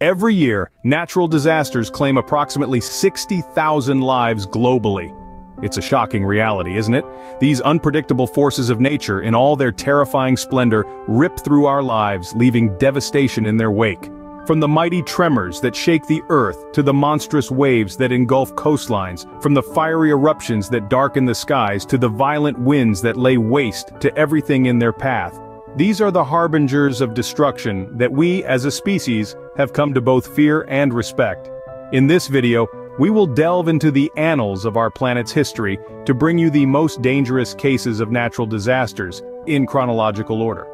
Every year, natural disasters claim approximately 60,000 lives globally. It's a shocking reality, isn't it? These unpredictable forces of nature, in all their terrifying splendor, rip through our lives, leaving devastation in their wake. From the mighty tremors that shake the earth to the monstrous waves that engulf coastlines, from the fiery eruptions that darken the skies to the violent winds that lay waste to everything in their path. These are the harbingers of destruction that we, as a species, have come to both fear and respect. In this video, we will delve into the annals of our planet's history to bring you the most dangerous cases of natural disasters, in chronological order.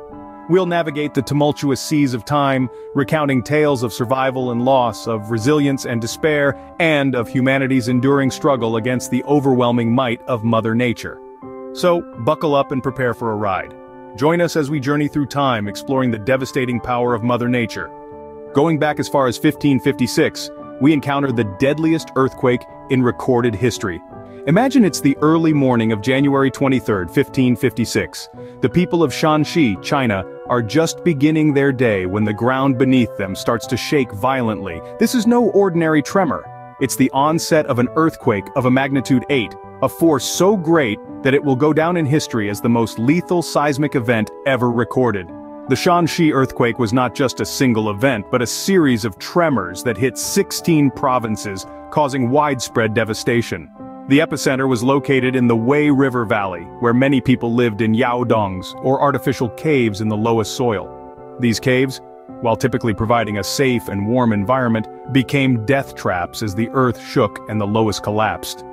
We'll navigate the tumultuous seas of time, recounting tales of survival and loss, of resilience and despair, and of humanity's enduring struggle against the overwhelming might of Mother Nature. So, buckle up and prepare for a ride. Join us as we journey through time, exploring the devastating power of Mother Nature. Going back as far as 1556, we encounter the deadliest earthquake in recorded history. Imagine it's the early morning of January 23, 1556. The people of Shaanxi, China, are just beginning their day when the ground beneath them starts to shake violently. This is no ordinary tremor. It's the onset of an earthquake of a magnitude 8, a force so great that it will go down in history as the most lethal seismic event ever recorded. The Shaanxi earthquake was not just a single event, but a series of tremors that hit 16 provinces, causing widespread devastation. The epicenter was located in the Wei River Valley, where many people lived in yaodongs, or artificial caves in the lowest soil. These caves, while typically providing a safe and warm environment, became death traps as the earth shook and the lowest collapsed.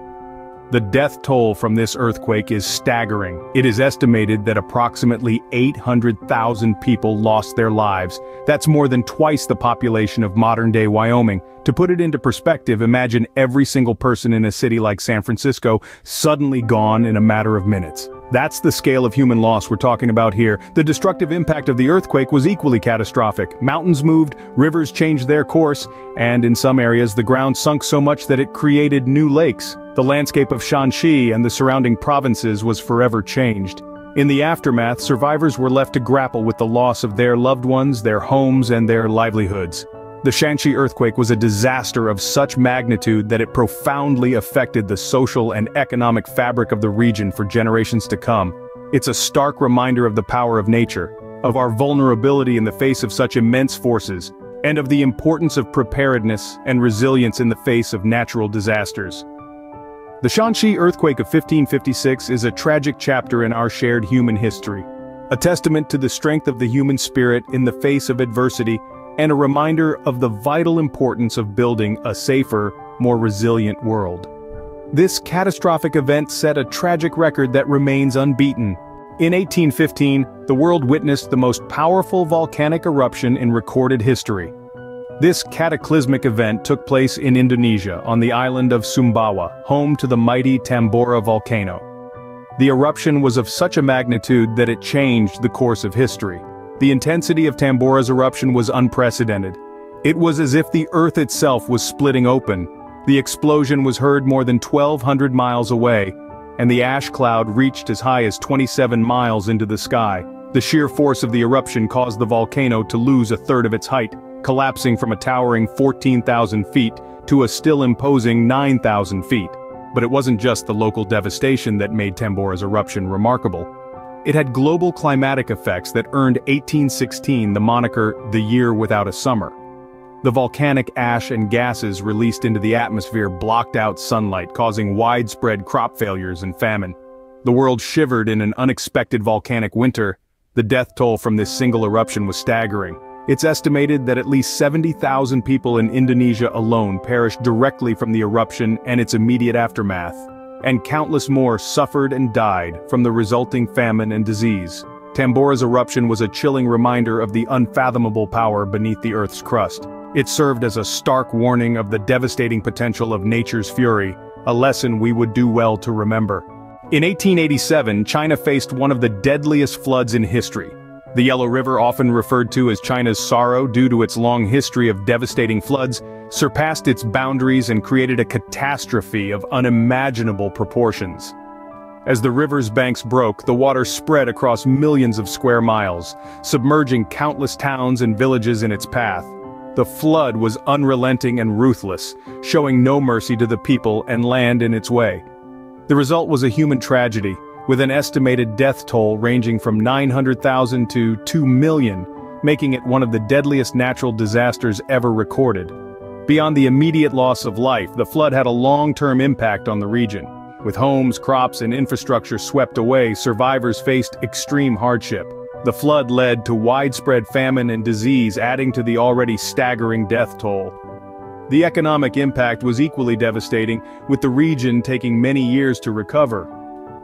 The death toll from this earthquake is staggering. It is estimated that approximately 800,000 people lost their lives. That's more than twice the population of modern-day Wyoming. To put it into perspective, imagine every single person in a city like San Francisco suddenly gone in a matter of minutes. That's the scale of human loss we're talking about here. The destructive impact of the earthquake was equally catastrophic. Mountains moved, rivers changed their course, and in some areas the ground sunk so much that it created new lakes. The landscape of Shaanxi and the surrounding provinces was forever changed. In the aftermath, survivors were left to grapple with the loss of their loved ones, their homes, and their livelihoods. The Shaanxi earthquake was a disaster of such magnitude that it profoundly affected the social and economic fabric of the region for generations to come. It's a stark reminder of the power of nature, of our vulnerability in the face of such immense forces, and of the importance of preparedness and resilience in the face of natural disasters. The Shaanxi earthquake of 1556 is a tragic chapter in our shared human history, a testament to the strength of the human spirit in the face of adversity, and a reminder of the vital importance of building a safer, more resilient world. This catastrophic event set a tragic record that remains unbeaten. In 1815, the world witnessed the most powerful volcanic eruption in recorded history. This cataclysmic event took place in Indonesia, on the island of Sumbawa, home to the mighty Tambora volcano. The eruption was of such a magnitude that it changed the course of history. The intensity of Tambora's eruption was unprecedented. It was as if the earth itself was splitting open. The explosion was heard more than 1,200 miles away, and the ash cloud reached as high as 27 miles into the sky. The sheer force of the eruption caused the volcano to lose a third of its height, collapsing from a towering 14,000 feet to a still imposing 9,000 feet. But it wasn't just the local devastation that made Tambora's eruption remarkable. It had global climatic effects that earned 1816 the moniker "the year without a summer." The volcanic ash and gases released into the atmosphere blocked out sunlight, causing widespread crop failures and famine. The world shivered in an unexpected volcanic winter. The death toll from this single eruption was staggering. It's estimated that at least 70,000 people in Indonesia alone perished directly from the eruption and its immediate aftermath, and countless more suffered and died from the resulting famine and disease. Tambora's eruption was a chilling reminder of the unfathomable power beneath the Earth's crust. It served as a stark warning of the devastating potential of nature's fury, a lesson we would do well to remember. In 1887, China faced one of the deadliest floods in history. The Yellow River, often referred to as China's sorrow due to its long history of devastating floods, surpassed its boundaries and created a catastrophe of unimaginable proportions. As the river's banks broke, the water spread across millions of square miles, submerging countless towns and villages in its path. The flood was unrelenting and ruthless, showing no mercy to the people and land in its way. The result was a human tragedy, with an estimated death toll ranging from 900,000 to 2 million, making it one of the deadliest natural disasters ever recorded. Beyond the immediate loss of life, the flood had a long-term impact on the region. With homes, crops, and infrastructure swept away, survivors faced extreme hardship. The flood led to widespread famine and disease, adding to the already staggering death toll. The economic impact was equally devastating, with the region taking many years to recover.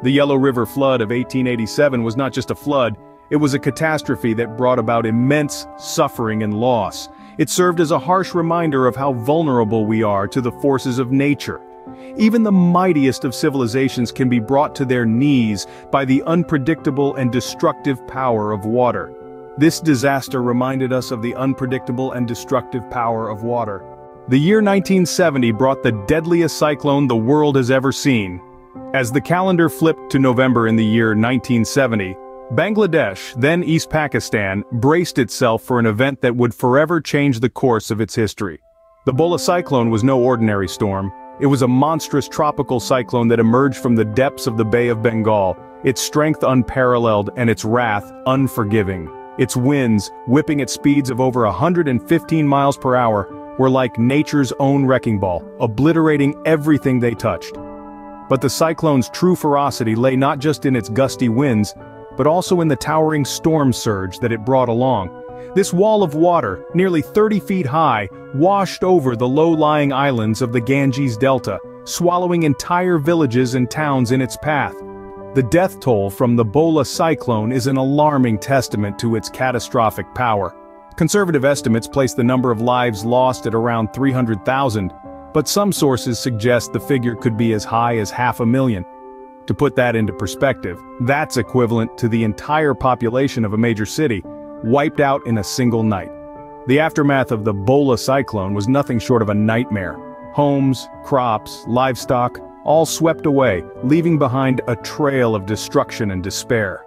The Yellow River flood of 1887 was not just a flood, it was a catastrophe that brought about immense suffering and loss. It served as a harsh reminder of how vulnerable we are to the forces of nature. Even the mightiest of civilizations can be brought to their knees by the unpredictable and destructive power of water. This disaster reminded us of the unpredictable and destructive power of water. The year 1970 brought the deadliest cyclone the world has ever seen. As the calendar flipped to November in the year 1970, Bangladesh, then East Pakistan, braced itself for an event that would forever change the course of its history. The Bhola Cyclone was no ordinary storm. It was a monstrous tropical cyclone that emerged from the depths of the Bay of Bengal, its strength unparalleled and its wrath unforgiving. Its winds, whipping at speeds of over 115 miles per hour, were like nature's own wrecking ball, obliterating everything they touched. But the cyclone's true ferocity lay not just in its gusty winds, but also in the towering storm surge that it brought along. This wall of water, nearly 30 feet high, washed over the low-lying islands of the Ganges Delta, swallowing entire villages and towns in its path. The death toll from the Bhola cyclone is an alarming testament to its catastrophic power. Conservative estimates place the number of lives lost at around 300,000, but some sources suggest the figure could be as high as 500,000. To put that into perspective, that's equivalent to the entire population of a major city, wiped out in a single night. The aftermath of the Bhola cyclone was nothing short of a nightmare. Homes, crops, livestock, all swept away, leaving behind a trail of destruction and despair.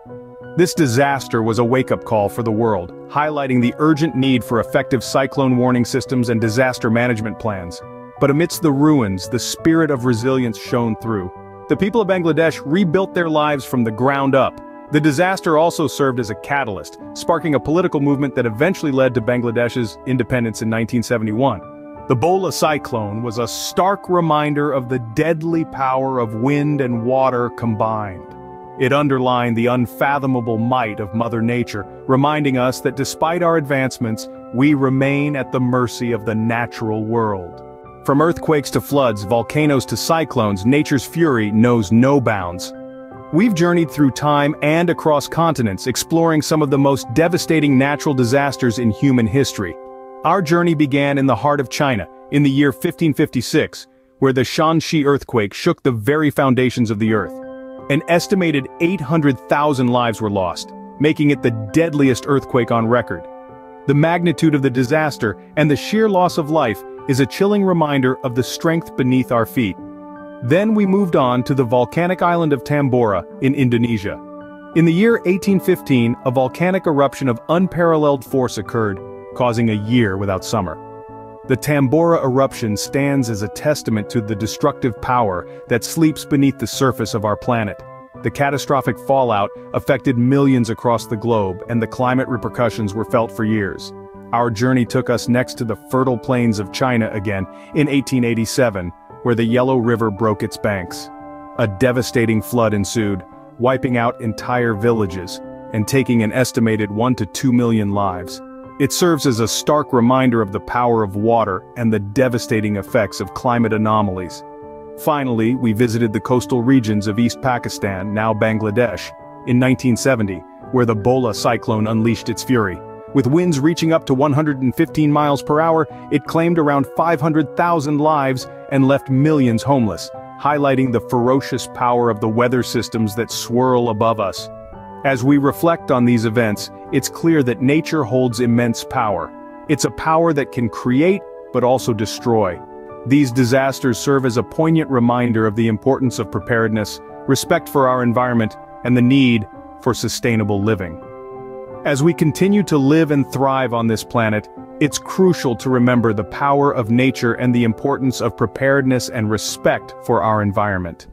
This disaster was a wake-up call for the world, highlighting the urgent need for effective cyclone warning systems and disaster management plans. But amidst the ruins, the spirit of resilience shone through. The people of Bangladesh rebuilt their lives from the ground up. The disaster also served as a catalyst, sparking a political movement that eventually led to Bangladesh's independence in 1971. The Bhola cyclone was a stark reminder of the deadly power of wind and water combined. It underlined the unfathomable might of Mother Nature, reminding us that despite our advancements, we remain at the mercy of the natural world. From earthquakes to floods, volcanoes to cyclones, nature's fury knows no bounds. We've journeyed through time and across continents, exploring some of the most devastating natural disasters in human history. Our journey began in the heart of China, in the year 1556, where the Shaanxi Earthquake shook the very foundations of the earth. An estimated 800,000 lives were lost, making it the deadliest earthquake on record. The magnitude of the disaster and the sheer loss of life is a chilling reminder of the strength beneath our feet. Then we moved on to the volcanic island of Tambora in Indonesia. In the year 1815, a volcanic eruption of unparalleled force occurred, causing a year without summer. The Tambora Eruption stands as a testament to the destructive power that sleeps beneath the surface of our planet. The catastrophic fallout affected millions across the globe, and the climate repercussions were felt for years. Our journey took us next to the fertile plains of China again, in 1887, where the Yellow River broke its banks. A devastating flood ensued, wiping out entire villages, and taking an estimated 1 to 2 million lives. It serves as a stark reminder of the power of water and the devastating effects of climate anomalies. Finally, we visited the coastal regions of East Pakistan, now Bangladesh, in 1970, where the Bhola cyclone unleashed its fury. With winds reaching up to 115 miles per hour, it claimed around 500,000 lives and left millions homeless, highlighting the ferocious power of the weather systems that swirl above us. As we reflect on these events, it's clear that nature holds immense power. It's a power that can create, but also destroy. These disasters serve as a poignant reminder of the importance of preparedness, respect for our environment, and the need for sustainable living. As we continue to live and thrive on this planet, It's crucial to remember the power of nature and the importance of preparedness and respect for our environment.